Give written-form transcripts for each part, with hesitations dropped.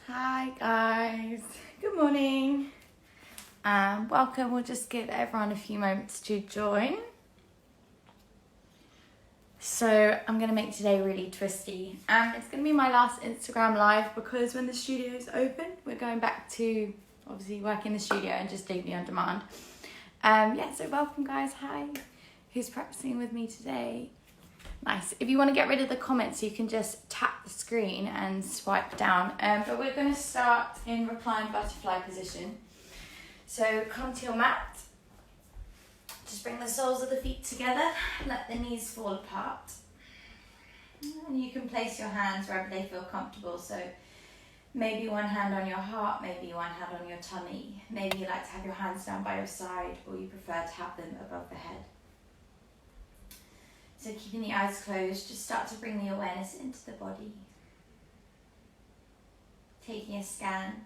Hi guys, good morning and welcome. We'll just give everyone a few moments to join. So I'm going to make today really twisty and it's going to be my last Instagram live because when the studio is open we're going back to obviously work in the studio and just doing the on demand. So welcome guys. Hi, who's practicing with me today? Nice. If you want to get rid of the comments, you can just tap the screen and swipe down. But we're going to start in reclined butterfly position. So come to your mat. Just bring the soles of the feet together. Let the knees fall apart. And you can place your hands wherever they feel comfortable. So maybe one hand on your heart, maybe one hand on your tummy. Maybe you like to have your hands down by your side or you prefer to have them above the head. So keeping the eyes closed, just start to bring the awareness into the body. Taking a scan,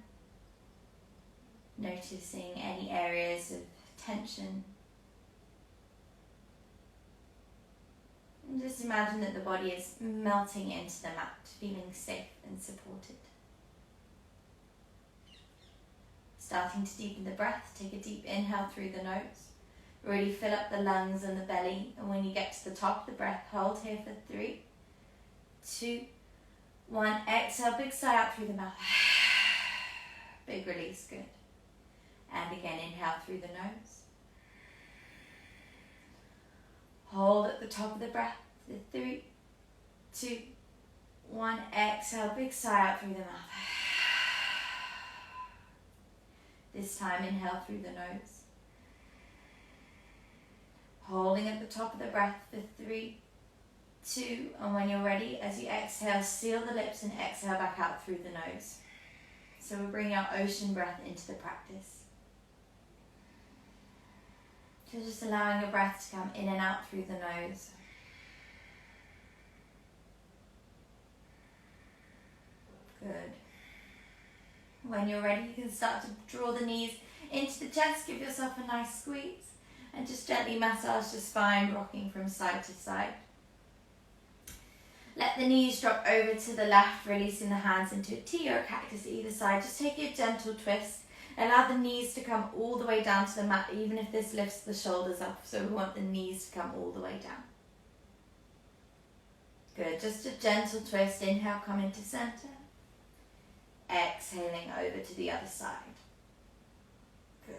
noticing any areas of tension. And just imagine that the body is melting into the mat, feeling safe and supported. Starting to deepen the breath, take a deep inhale through the nose. Really fill up the lungs and the belly, and when you get to the top of the breath, hold here for 3, 2, 1. Exhale, big sigh out through the mouth. Big release, good. And again, inhale through the nose. Hold at the top of the breath for 3, 2, 1. Exhale, big sigh out through the mouth. This time, inhale through the nose. Holding at the top of the breath for 3, 2, and when you're ready, as you exhale, seal the lips and exhale back out through the nose. So we're bringing our ocean breath into the practice. So just allowing your breath to come in and out through the nose. Good. When you're ready, you can start to draw the knees into the chest, give yourself a nice squeeze. And just gently massage the spine, rocking from side to side. Let the knees drop over to the left, releasing the hands into a T or a cactus either side. Just take a gentle twist. Allow the knees to come all the way down to the mat, even if this lifts the shoulders up. So we want the knees to come all the way down. Good, just a gentle twist. Inhale, come into center. Exhaling over to the other side. Good.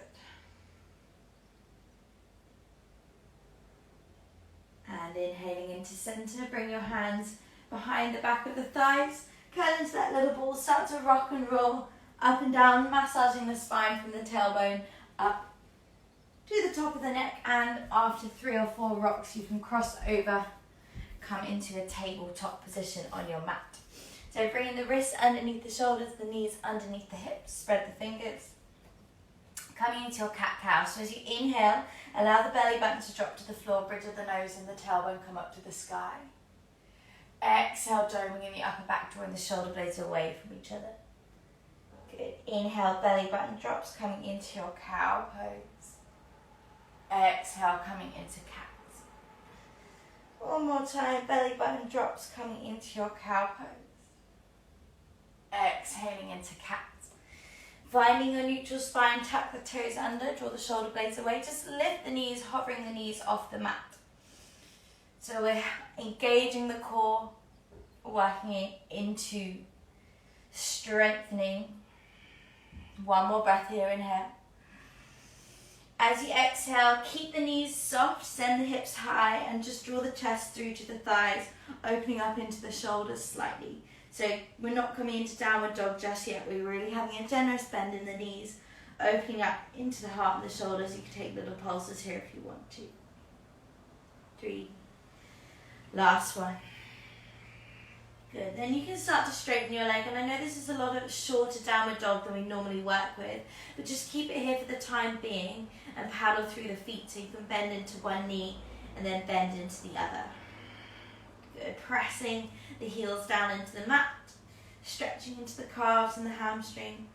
And inhaling into center, bring your hands behind the back of the thighs, curl into that little ball, start to rock and roll up and down, massaging the spine from the tailbone up to the top of the neck, and after 3 or 4 rocks you can cross over, come into a tabletop position on your mat. So bringing the wrists underneath the shoulders, the knees underneath the hips, spread the fingers. Coming into your cat-cow. So as you inhale, allow the belly button to drop to the floor, bridge of the nose and the tailbone come up to the sky. Exhale, doming in the upper back, drawing the shoulder blades away from each other. Good. Inhale, belly button drops, coming into your cow pose. Exhale, coming into cat. One more time, belly button drops, coming into your cow pose. Exhaling into cat. Finding your neutral spine, tuck the toes under, draw the shoulder blades away. Just lift the knees, hovering the knees off the mat. So we're engaging the core, working it into strengthening. One more breath here, inhale. As you exhale, keep the knees soft, send the hips high, and just draw the chest through to the thighs, opening up into the shoulders slightly. So we're not coming into downward dog just yet. We're really having a generous bend in the knees, opening up into the heart and the shoulders. You can take little pulses here if you want to. 3. Last one. Good. Then you can start to straighten your leg. And I know this is a lot of shorter downward dog than we normally work with, but just keep it here for the time being and paddle through the feet so you can bend into one knee and then bend into the other. Good. Pressing the heels down into the mat, stretching into the calves and the hamstrings.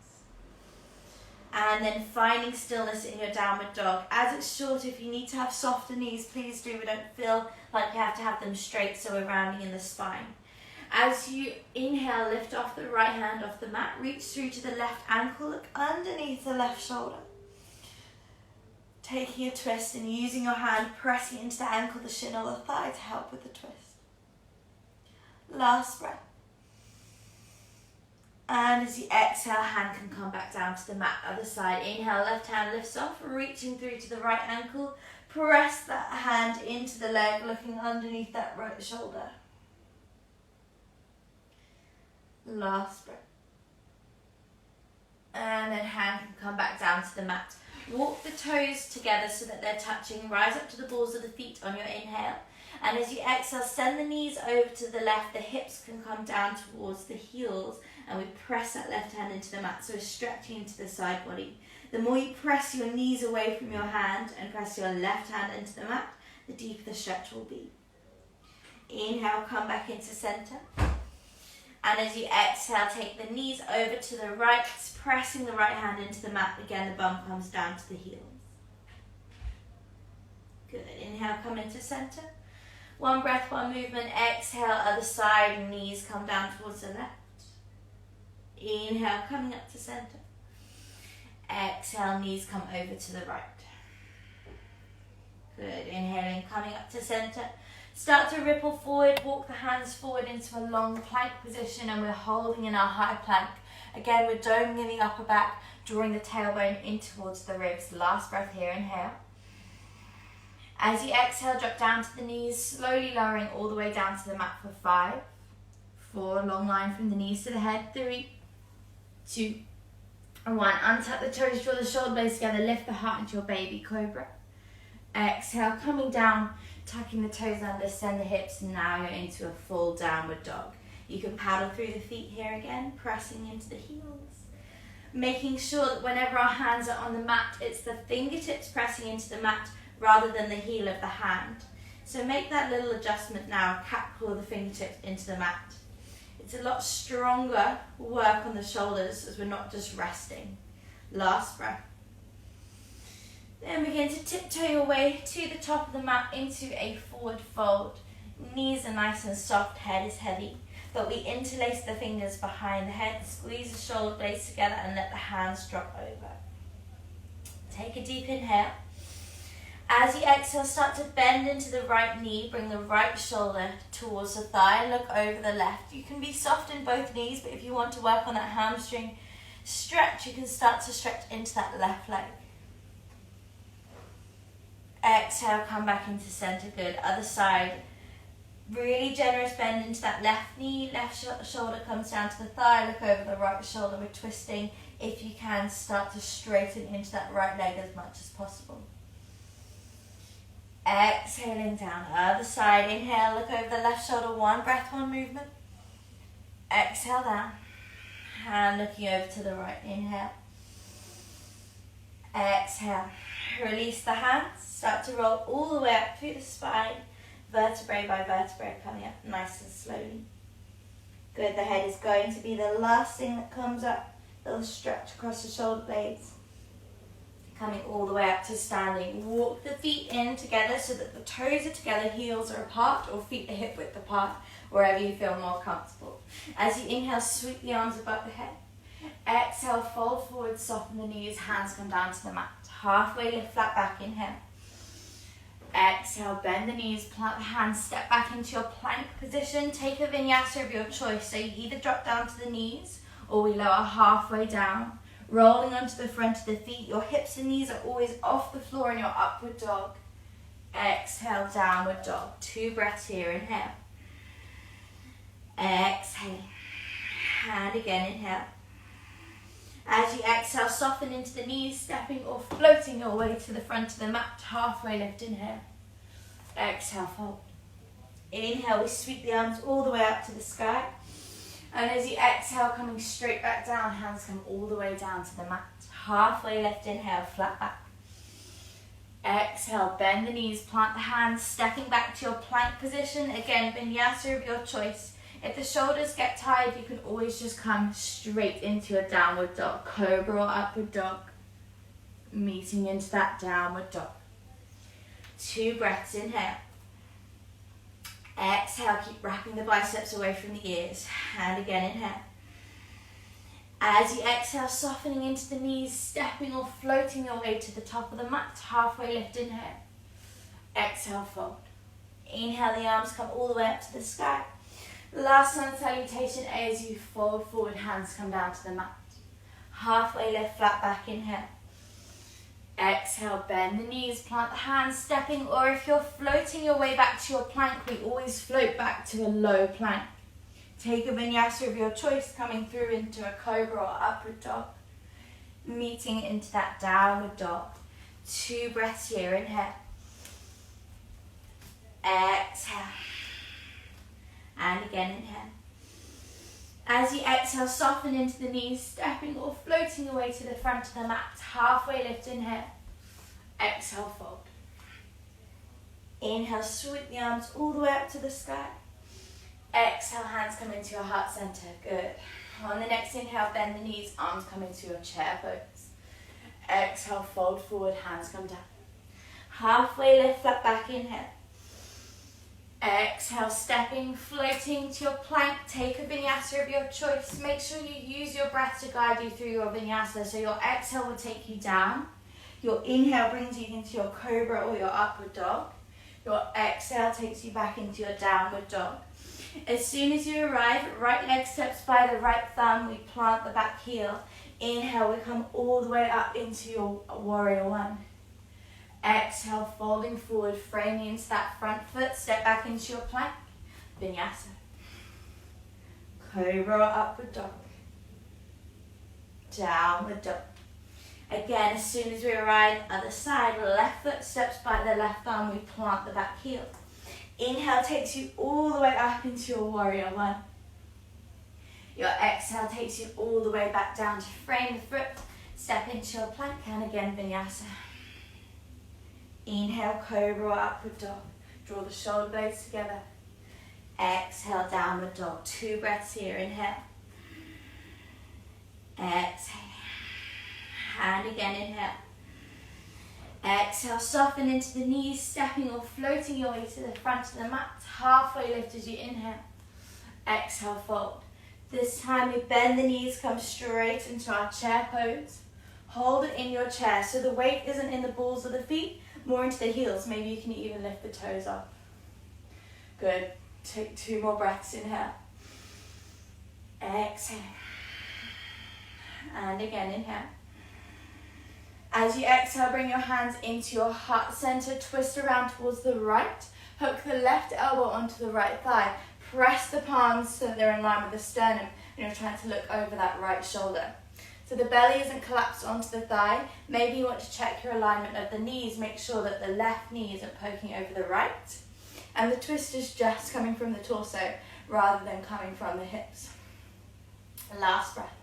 And then finding stillness in your downward dog. As it's short, if you need to have softer knees, please do. We don't feel like you have to have them straight, so we're rounding in the spine. As you inhale, lift off the right hand off the mat, reach through to the left ankle, look underneath the left shoulder. Taking a twist and using your hand, pressing into the ankle, the shin or the thigh to help with the twist. Last breath. And as you exhale, hand can come back down to the mat, other side. Inhale, left hand lifts off, reaching through to the right ankle. Press that hand into the leg, looking underneath that right shoulder. Last breath. And then hand can come back down to the mat. Walk the toes together so that they're touching. Rise up to the balls of the feet on your inhale. And as you exhale, send the knees over to the left. The hips can come down towards the heels. And we press that left hand into the mat. So we're stretching into the side body. The more you press your knees away from your hand and press your left hand into the mat, the deeper the stretch will be. Inhale, come back into center. And as you exhale, take the knees over to the right, pressing the right hand into the mat. Again, the bum comes down to the heels. Good. Inhale, come into center. One breath, one movement. Exhale, other side, knees come down towards the left. Inhale, coming up to center. Exhale, knees come over to the right. Good. Inhaling, coming up to center. Start to ripple forward, walk the hands forward into a long plank position, and we're holding in our high plank. Again, we're doming in the upper back, drawing the tailbone in towards the ribs. Last breath here, inhale. As you exhale, drop down to the knees, slowly lowering all the way down to the mat for 5, 4, long line from the knees to the head, 3, 2, 1. Untap the toes, draw the shoulder blades together, lift the heart into your baby cobra. Exhale, coming down, tucking the toes under, send the hips, and now you're into a full downward dog. You can paddle through the feet here again, pressing into the heels. Making sure that whenever our hands are on the mat, it's the fingertips pressing into the mat rather than the heel of the hand. So make that little adjustment now, pull the fingertips into the mat. It's a lot stronger work on the shoulders as we're not just resting. Last breath. Then begin to tiptoe your way to the top of the mat into a forward fold. Knees are nice and soft, head is heavy. But we interlace the fingers behind the head, squeeze the shoulder blades together and let the hands drop over. Take a deep inhale. As you exhale, start to bend into the right knee, bring the right shoulder towards the thigh, look over the left. You can be soft in both knees, but if you want to work on that hamstring stretch, you can start to stretch into that left leg. Exhale, come back into center, good. Other side, really generous bend into that left knee, left shoulder comes down to the thigh, look over the right shoulder, we're twisting. If you can, start to straighten into that right leg as much as possible. Exhaling down, other side, inhale, look over the left shoulder, one breath, one movement. Exhale down, hand looking over to the right, inhale. Exhale, release the hands, start to roll all the way up through the spine, vertebrae by vertebrae coming up nice and slowly. Good, the head is going to be the last thing that comes up, little stretch across the shoulder blades. Coming all the way up to standing. Walk the feet in together so that the toes are together, heels are apart, or feet are hip width apart, wherever you feel more comfortable. As you inhale, sweep the arms above the head. Exhale, fold forward, soften the knees, hands come down to the mat. Halfway lift, flat back, inhale. Exhale, bend the knees, plant the hands, step back into your plank position. Take a vinyasa of your choice. So you either drop down to the knees or we lower halfway down. Rolling onto the front of the feet. Your hips and knees are always off the floor in your upward dog. Exhale, downward dog. 2 breaths here, inhale. Exhale. And again, inhale. As you exhale, soften into the knees, stepping or floating your way to the front of the mat. Halfway lift, inhale. Exhale, fold. Inhale, we sweep the arms all the way up to the sky. And as you exhale, coming straight back down, hands come all the way down to the mat. Halfway lift, inhale, flat back. Exhale, bend the knees, plant the hands, stepping back to your plank position. Again, vinyasa of your choice. If the shoulders get tired, you can always just come straight into a downward dog. Cobra or upward dog. Meeting into that downward dog. 2 breaths, inhale. Exhale, keep wrapping the biceps away from the ears. And again, inhale. As you exhale, softening into the knees, stepping or floating your way to the top of the mat. Halfway lift, inhale. Exhale, fold. Inhale, the arms come all the way up to the sky. Last sun salutation as you fold forward, hands come down to the mat. Halfway lift, flat back, inhale. Exhale, bend the knees, plant the hands, stepping, or if you're floating your way back to your plank, we always float back to a low plank. Take a vinyasa of your choice, coming through into a cobra or upward dog. Meeting into that downward dog. 2 breaths here, inhale. Exhale. And again, inhale. As you exhale, soften into the knees, stepping or floating away to the front of the mat. Halfway lift, inhale. Exhale, fold. Inhale, sweep the arms all the way up to the sky. Exhale, hands come into your heart center. Good. On the next inhale, bend the knees, arms come into your chair pose. Exhale, fold forward, hands come down. Halfway lift, flat back, inhale. Exhale, stepping, floating to your plank. Take a vinyasa of your choice. Make sure you use your breath to guide you through your vinyasa. So your exhale will take you down. Your inhale brings you into your cobra or your upward dog. Your exhale takes you back into your downward dog. As soon as you arrive, right leg steps by the right thumb. We plant the back heel. Inhale, we come all the way up into your warrior one. Exhale, folding forward, framing into that front foot. Step back into your plank. Vinyasa. Cobra or upward dog. Downward dog. Again, as soon as we arrive, other side, left foot steps by the left arm. We plant the back heel. Inhale takes you all the way up into your warrior one. Your exhale takes you all the way back down to frame the foot. Step into your plank and again, vinyasa. Inhale, cobra or upward dog. Draw the shoulder blades together. Exhale, downward dog. 2 breaths here. Inhale. Exhale. And again, inhale. Exhale, soften into the knees, stepping or floating your way to the front of the mat. Halfway lift as you inhale. Exhale, fold. This time we bend the knees, come straight into our chair pose. Hold it in your chair so the weight isn't in the balls of the feet, more into the heels. Maybe you can even lift the toes up. Good. Take 2 more breaths. Inhale. Exhale. And again, inhale. As you exhale, bring your hands into your heart center. Twist around towards the right. Hook the left elbow onto the right thigh. Press the palms so that they're in line with the sternum. And you're trying to look over that right shoulder. So the belly isn't collapsed onto the thigh. Maybe you want to check your alignment of the knees. Make sure that the left knee isn't poking over the right. And the twist is just coming from the torso rather than coming from the hips. Last breath.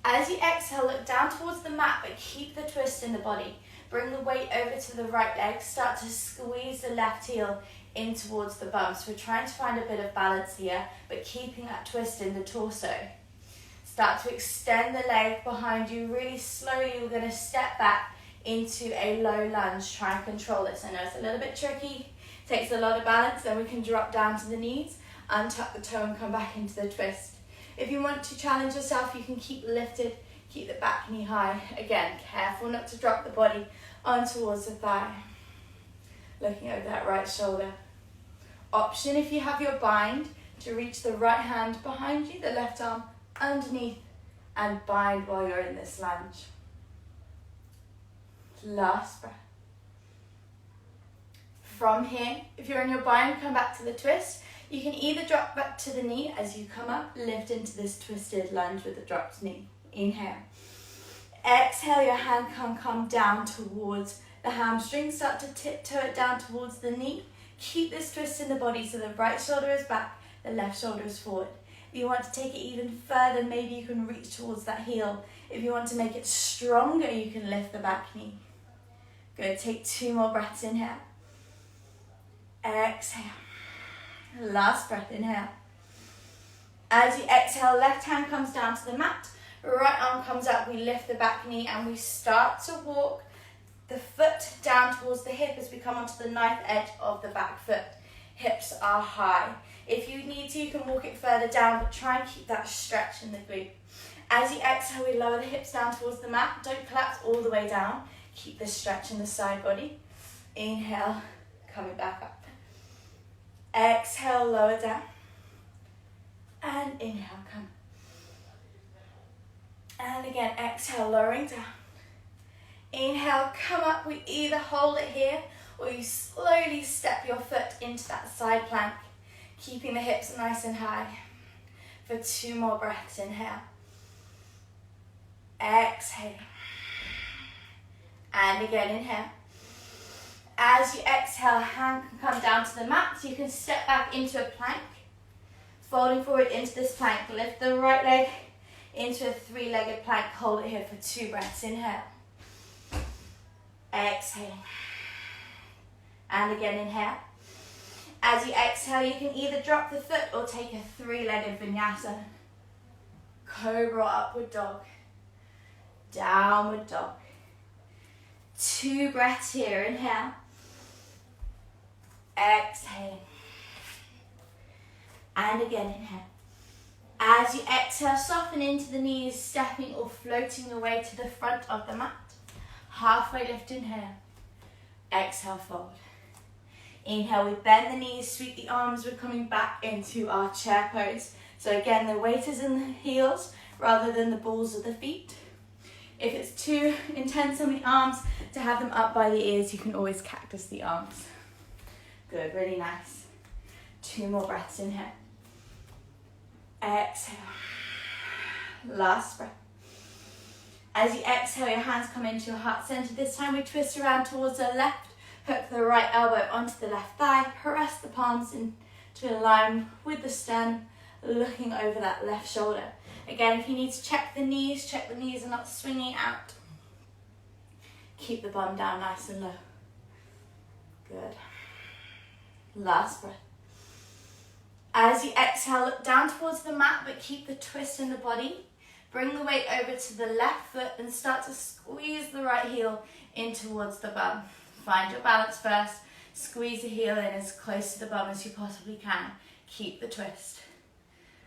As you exhale, look down towards the mat, but keep the twist in the body. Bring the weight over to the right leg. Start to squeeze the left heel in towards the bum. So we're trying to find a bit of balance here, but keeping that twist in the torso. Start to extend the leg behind you. Really slowly, we're going to step back into a low lunge. Try and control this. I know it's a little bit tricky. Takes a lot of balance. Then we can drop down to the knees, untuck the toe and come back into the twist. If you want to challenge yourself, you can keep lifted, keep the back knee high. Again, careful not to drop the body on towards the thigh. Looking over that right shoulder. Option if you have your bind to reach the right hand behind you, the left arm underneath, and bind while you're in this lunge. Last breath. From here, if you're in your bind, come back to the twist. You can either drop back to the knee as you come up, lift into this twisted lunge with the dropped knee. Inhale. Exhale, your hand can come down towards the hamstring. Start to tiptoe it down towards the knee. Keep this twist in the body so the right shoulder is back, the left shoulder is forward. If you want to take it even further, maybe you can reach towards that heel. If you want to make it stronger, you can lift the back knee. Good, take 2 more breaths. Inhale. Exhale. Last breath, inhale. As you exhale, left hand comes down to the mat, right arm comes up, we lift the back knee and we start to walk the foot down towards the hip as we come onto the knife edge of the back foot. hips are high. If you need to, you can walk it further down, but try and keep that stretch in the glute. As you exhale, we lower the hips down towards the mat. Don't collapse all the way down. Keep this stretch in the side body. Inhale, coming back up. Exhale, lower down. And inhale, come. And again, exhale, lowering down. Inhale, come up. We either hold it here or you slowly step your foot into that side plank, keeping the hips nice and high. For 2 more breaths, inhale. Exhale. And again, inhale. As you exhale, hand can come down to the mat, so you can step back into a plank. Folding forward into this plank, lift the right leg into a 3-legged plank. Hold it here for 2 breaths. Inhale. Exhale. And again, inhale. As you exhale, you can either drop the foot or take a 3-legged vinyasa. Cobra, upward dog. Downward dog. 2 breaths here. Inhale. Exhale. And again, inhale. As you exhale, soften into the knees, stepping or floating away to the front of the mat. Halfway lift, inhale. Exhale, fold. Inhale, we bend the knees, sweep the arms. We're coming back into our chair pose. So again, the weight is in the heels rather than the balls of the feet. If it's too intense on the arms to have them up by the ears, you can always cactus the arms. Good, really nice. 2 more breaths, inhale. Exhale. Last breath. As you exhale, your hands come into your heart center. This time we twist around towards the left, hook the right elbow onto the left thigh, press the palms into line with the sternum, looking over that left shoulder. Again, if you need to check the knees are not swinging out. Keep the bum down nice and low. Good. Last breath. As you exhale, look down towards the mat, but keep the twist in the body. Bring the weight over to the left foot and start to squeeze the right heel in towards the bum. Find your balance first. Squeeze the heel in as close to the bum as you possibly can. Keep the twist.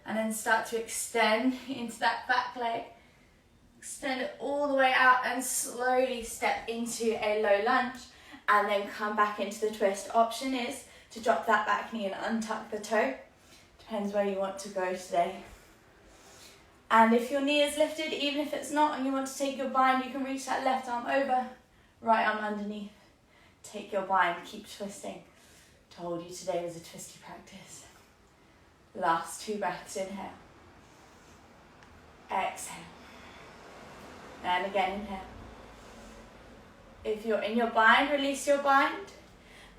And then start to extend into that back leg. Extend it all the way out and slowly step into a low lunge. And then come back into the twist. Option is to drop that back knee and untuck the toe. Depends where you want to go today. And if your knee is lifted, even if it's not, and you want to take your bind, you can reach that left arm over, right arm underneath. Take your bind, keep twisting. Told you today was a twisty practice. Last 2 breaths, inhale. Exhale. And again, inhale. If you're in your bind, release your bind.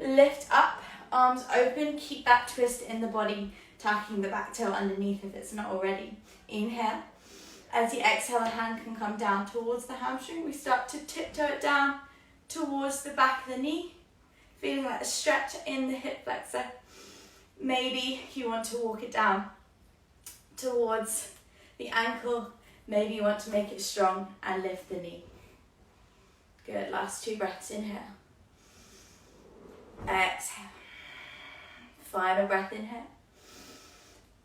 Lift up, arms open, keep that twist in the body, tucking the back toe underneath if it's not already. Inhale. As you exhale, the hand can come down towards the hamstring. We start to tiptoe it down towards the back of the knee, feeling like a stretch in the hip flexor. Maybe you want to walk it down towards the ankle. Maybe you want to make it strong and lift the knee. Good, last 2 breaths, inhale. Exhale. Final breath, inhale.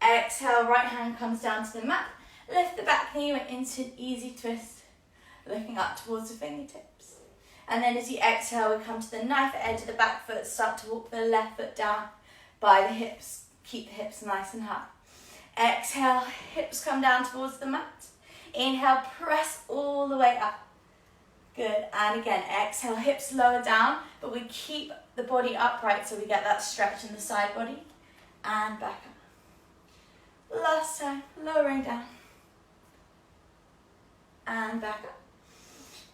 Exhale, right hand comes down to the mat. Lift the back knee into an easy twist, looking up towards the fingertips. And then as you exhale, we come to the knife edge of the back foot, start to walk the left foot down by the hips. Keep the hips nice and high. Exhale, hips come down towards the mat. Inhale, press all the way up. Good, and again, exhale, hips lower down, but we keep the body upright so we get that stretch in the side body. And back up. Last time, lowering down. And back up.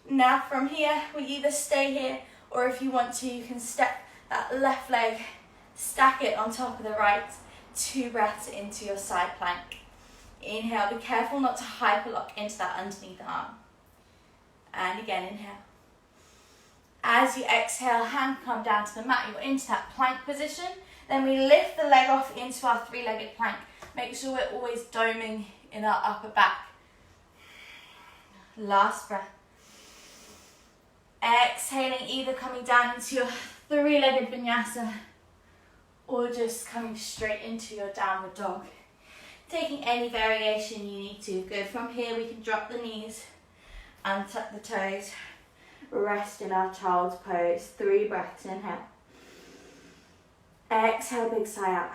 Now from here, we either stay here, or if you want to, you can step that left leg, stack it on top of the right, 2 breaths into your side plank. Inhale, be careful not to hyperlock into that underneath arm. And again, inhale. As you exhale, hand come down to the mat, you're into that plank position. Then we lift the leg off into our 3-legged plank. Make sure we're always doming in our upper back. Last breath. Exhaling, either coming down into your 3-legged vinyasa or just coming straight into your downward dog. Taking any variation you need to. Good. From here we can drop the knees, untuck the toes, rest in our child's pose. 3 breaths, inhale. Exhale, big sigh out.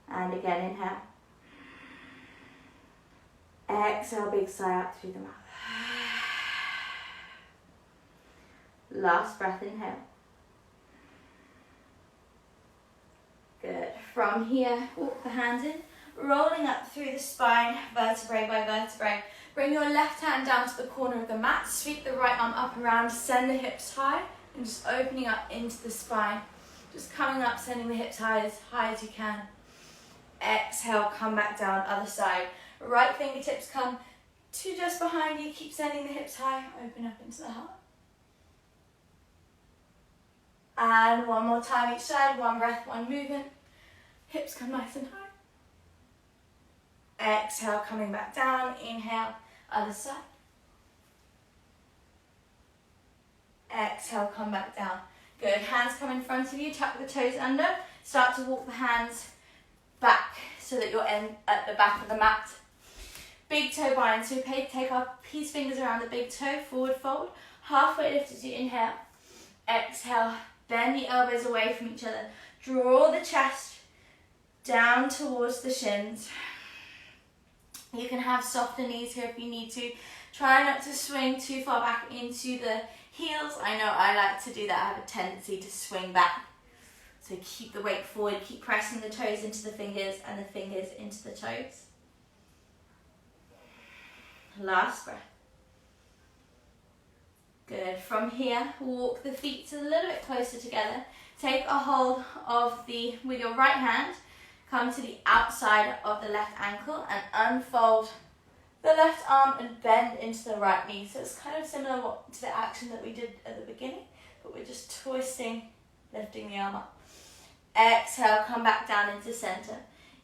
And again, inhale. Exhale, big sigh out through the mouth. Last breath, inhale. Good. From here, walk the hands in, rolling up through the spine, vertebrae by vertebrae. Bring your left hand down to the corner of the mat, sweep the right arm up around, send the hips high, and just opening up into the spine. Just coming up, sending the hips high as you can. Exhale, come back down, other side. Right fingertips come to just behind you, keep sending the hips high, open up into the heart. And one more time each side, 1 breath, 1 movement. Hips come nice and high. Exhale, coming back down, inhale, other side. Exhale, come back down. Good, hands come in front of you, tuck the toes under. Start to walk the hands back so that you're at the back of the mat. Big toe bind, so take our peace fingers around the big toe, forward fold. Halfway lift as you inhale. Exhale, bend the elbows away from each other. Draw the chest down towards the shins. You can have softer knees here if you need to. Try not to swing too far back into the heels. I know I like to do that. I have a tendency to swing back. So keep the weight forward. Keep pressing the toes into the fingers and the fingers into the toes. Last breath. Good. From here, walk the feet a little bit closer together. Take a hold of with your right hand, come to the outside of the left ankle and unfold the left arm and bend into the right knee. So it's kind of similar to the action that we did at the beginning, but we're just twisting, lifting the arm up. Exhale, come back down into center.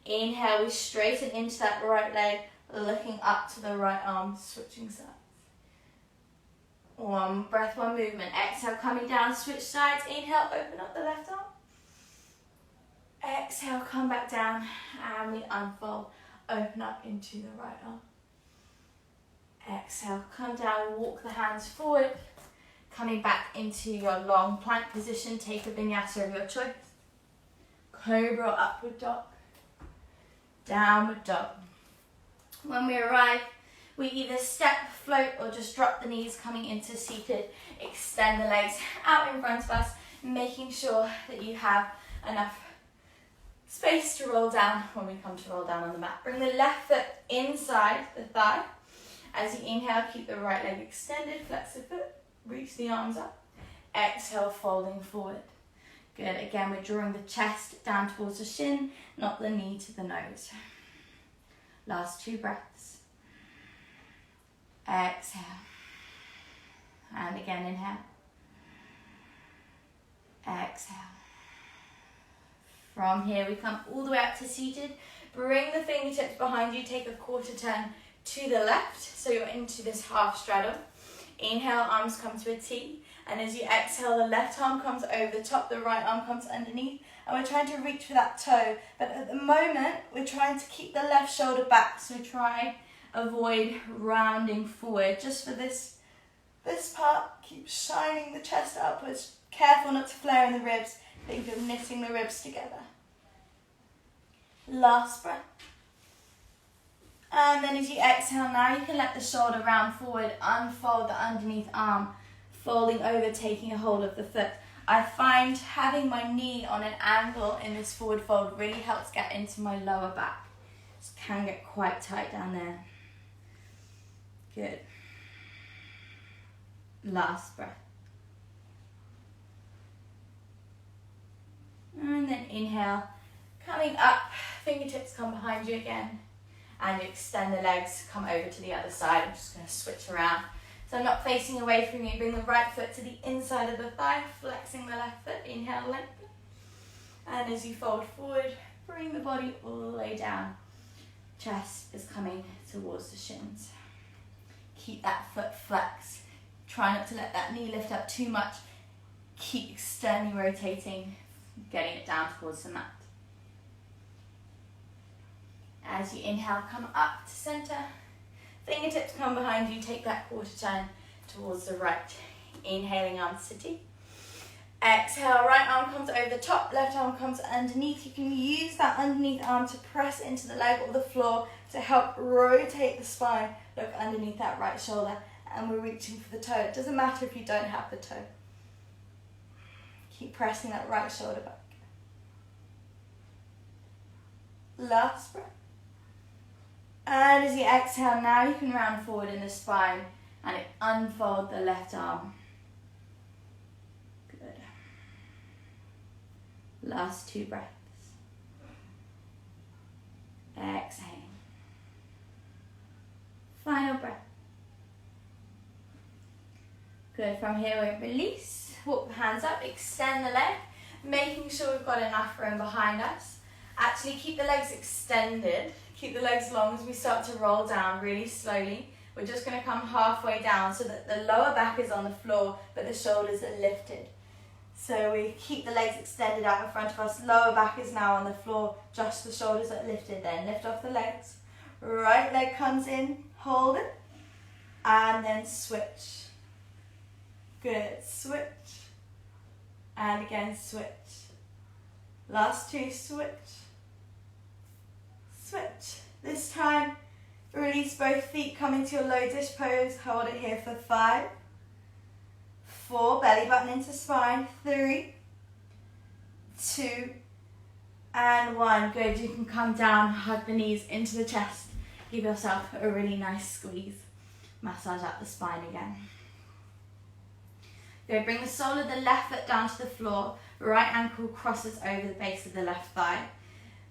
Inhale, we straighten into that right leg, looking up to the right arm, switching sides. 1 breath, 1 movement. Exhale, coming down, switch sides. Inhale, open up the left arm. Exhale, come back down, and we unfold, open up into the right arm. Exhale, come down, walk the hands forward, coming back into your long plank position. Take a vinyasa of your choice. Cobra, upward dog, downward dog. When we arrive, we either step, float, or just drop the knees, coming into seated. Extend the legs out in front of us, making sure that you have enough space to roll down when we come to roll down on the mat. Bring the left foot inside the thigh. As you inhale, keep the right leg extended, flex the foot, reach the arms up. Exhale, folding forward. Good. Again, we're drawing the chest down towards the shin, not the knee to the nose. Last 2 breaths. Exhale. And again, inhale. Exhale. From here, we come all the way up to seated. Bring the fingertips behind you. Take a quarter turn to the left, so you're into this half straddle. Inhale, arms come to a T. And as you exhale, the left arm comes over the top, the right arm comes underneath. And we're trying to reach for that toe. But at the moment, we're trying to keep the left shoulder back. So try avoid rounding forward. Just for this part, keep shining the chest upwards. Careful not to flare in the ribs. Think of knitting the ribs together. Last breath. And then as you exhale now, you can let the shoulder round forward, unfold the underneath arm, folding over, taking a hold of the foot. I find having my knee on an angle in this forward fold really helps get into my lower back. This can get quite tight down there. Good. Last breath. And then inhale, coming up, fingertips come behind you again. And you extend the legs, come over to the other side. I'm just going to switch around. So I'm not facing away from you. Bring the right foot to the inside of the thigh, flexing the left foot. Inhale, lengthen. And as you fold forward, bring the body all the way down. Chest is coming towards the shins. Keep that foot flexed. Try not to let that knee lift up too much. Keep externally rotating getting it down towards the mat. As you inhale, come up to center. Fingertips come behind you, take that quarter turn towards the right. Inhaling, arms to T. Exhale, right arm comes over the top, left arm comes underneath. You can use that underneath arm to press into the leg or the floor to help rotate the spine. Look underneath that right shoulder, and we're reaching for the toe. It doesn't matter if you don't have the toe. Keep pressing that right shoulder back. Last breath. And as you exhale, now you can round forward in the spine and unfold the left arm. Good. Last 2 breaths. Exhaling. Final breath. Good. From here we release. Walk the hands up, extend the leg, making sure we've got enough room behind us. Actually keep the legs extended. Keep the legs long as we start to roll down really slowly. We're just going to come halfway down so that the lower back is on the floor, but the shoulders are lifted. So we keep the legs extended out in front of us. Lower back is now on the floor, just the shoulders are lifted. Then lift off the legs. Right leg comes in, hold it, and then switch. Good, switch. And again, switch. Last 2, switch. Switch. This time, release both feet, come into your low dish pose. Hold it here for 5, 4, belly button into spine, 3, 2, and 1. Good, you can come down, hug the knees into the chest. Give yourself a really nice squeeze. Massage out the spine again. Good, bring the sole of the left foot down to the floor. Right ankle crosses over the base of the left thigh.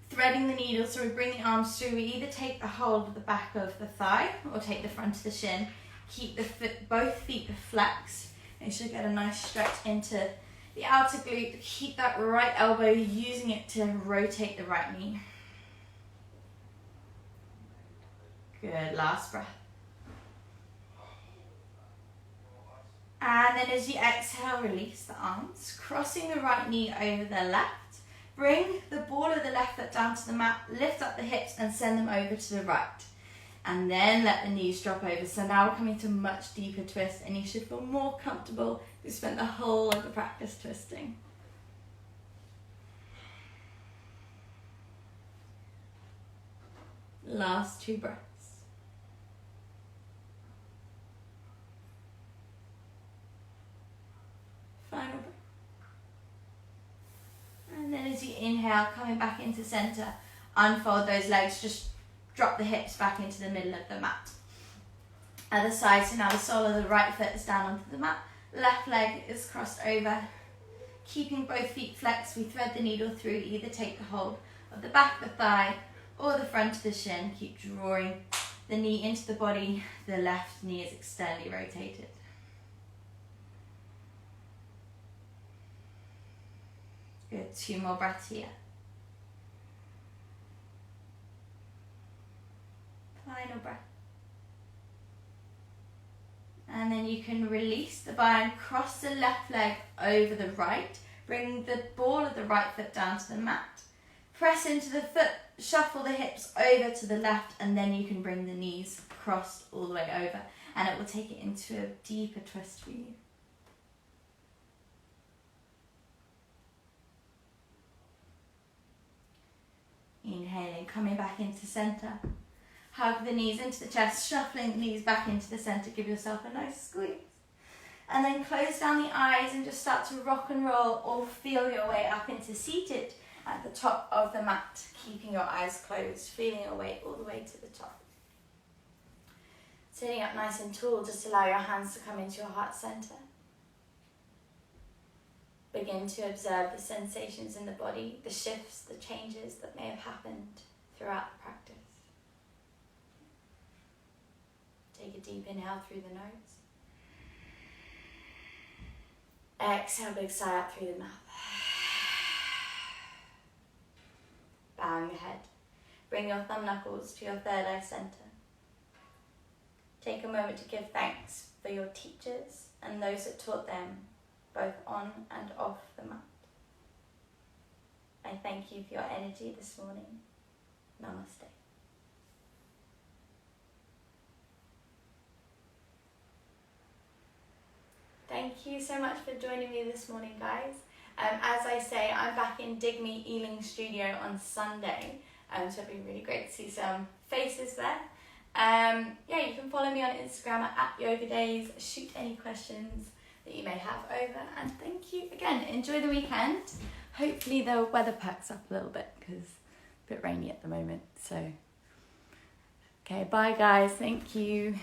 Threading the needle, so we bring the arms through. We either take a hold of the back of the thigh or take the front of the shin. Keep both feet flexed. And you should get a nice stretch into the outer glute. Keep that right elbow, using it to rotate the right knee. Good, last breath. And then as you exhale, release the arms, crossing the right knee over the left. Bring the ball of the left foot down to the mat, lift up the hips and send them over to the right. And then let the knees drop over. So now we're coming to a much deeper twist and you should feel more comfortable. You spent the whole of the practice twisting. Last 2 breaths. Final breath. And then as you inhale, coming back into center, unfold those legs, just drop the hips back into the middle of the mat. Other side, so now the sole of the right foot is down onto the mat, left leg is crossed over. Keeping both feet flexed, we thread the needle through, either take the hold of the back of the thigh or the front of the shin. Keep drawing the knee into the body, the left knee is externally rotated. Good, 2 more breaths here. Final breath. And then you can release the bind, cross the left leg over the right, bring the ball of the right foot down to the mat, press into the foot, shuffle the hips over to the left, and then you can bring the knees crossed all the way over, and it will take it into a deeper twist for you. Inhaling, coming back into center. Hug the knees into the chest, shuffling the knees back into the center. Give yourself a nice squeeze. And then close down the eyes and just start to rock and roll or feel your way up into seated at the top of the mat. Keeping your eyes closed, feeling your way all the way to the top. Sitting up nice and tall, just allow your hands to come into your heart center. Begin to observe the sensations in the body, the shifts, the changes that may have happened throughout the practice. Take a deep inhale through the nose. Exhale, big sigh out through the mouth. Bowing the head. Bring your thumb knuckles to your third eye center. Take a moment to give thanks for your teachers and those that taught them, both on and off the mat. I thank you for your energy this morning. Namaste. Thank you so much for joining me this morning, guys. As I say, I'm back in Dig Me Ealing Studio on Sunday, so it'll be really great to see some faces there. Yeah, you can follow me on Instagram at Yoga Days. Shoot any questions that you may have over, and thank you again. Enjoy the weekend. Hopefully the weather packs up a little bit because it's a bit rainy at the moment. So, okay, bye guys. Thank you.